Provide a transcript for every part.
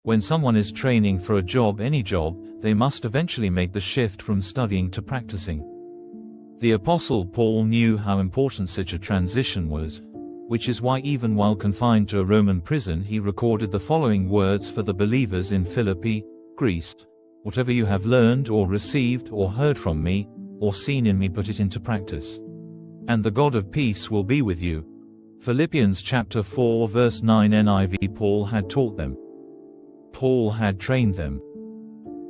When someone is training for a job, any job, they must eventually make the shift from studying to practicing. The Apostle Paul knew how important such a transition was, which is why even while confined to a Roman prison he recorded the following words for the believers in Philippi, Greece: "Whatever you have learned or received or heard from me, or seen in me, put it into practice. And the God of peace will be with you." Philippians chapter 4 verse 9 NIV. Paul had taught them. Paul had trained them.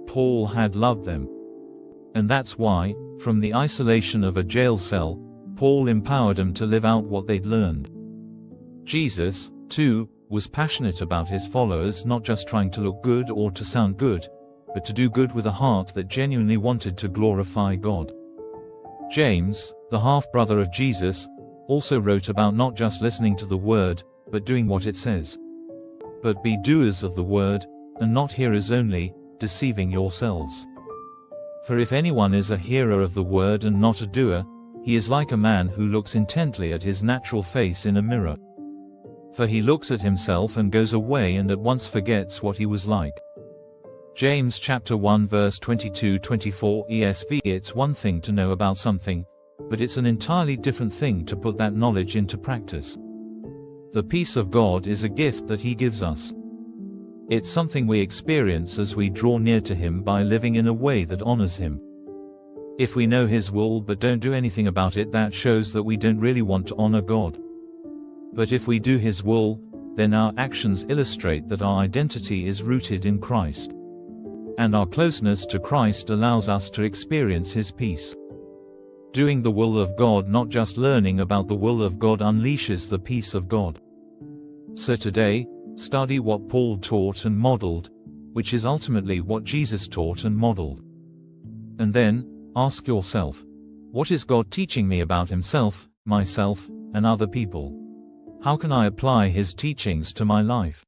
Paul had loved them. And that's why, from the isolation of a jail cell, Paul empowered them to live out what they'd learned. Jesus, too, was passionate about his followers not just trying to look good or to sound good, but to do good with a heart that genuinely wanted to glorify God. James, the half-brother of Jesus, also wrote about not just listening to the word, but doing what it says. But be doers of the word, and not hearers only, deceiving yourselves. For if anyone is a hearer of the word and not a doer, he is like a man who looks intently at his natural face in a mirror. For he looks at himself and goes away and at once forgets what he was like. James chapter 1 verse 22-24 ESV. It's one thing to know about something, but it's an entirely different thing to put that knowledge into practice. The peace of God is a gift that He gives us. It's something we experience as we draw near to Him by living in a way that honors Him. If we know His will but don't do anything about it, that shows that we don't really want to honor God. But if we do His will, then our actions illustrate that our identity is rooted in Christ. And our closeness to Christ allows us to experience His peace. Doing the will of God, not just learning about the will of God, unleashes the peace of God. So today, study what Paul taught and modeled, which is ultimately what Jesus taught and modeled. And then, ask yourself, what is God teaching me about Himself, myself, and other people? How can I apply His teachings to my life?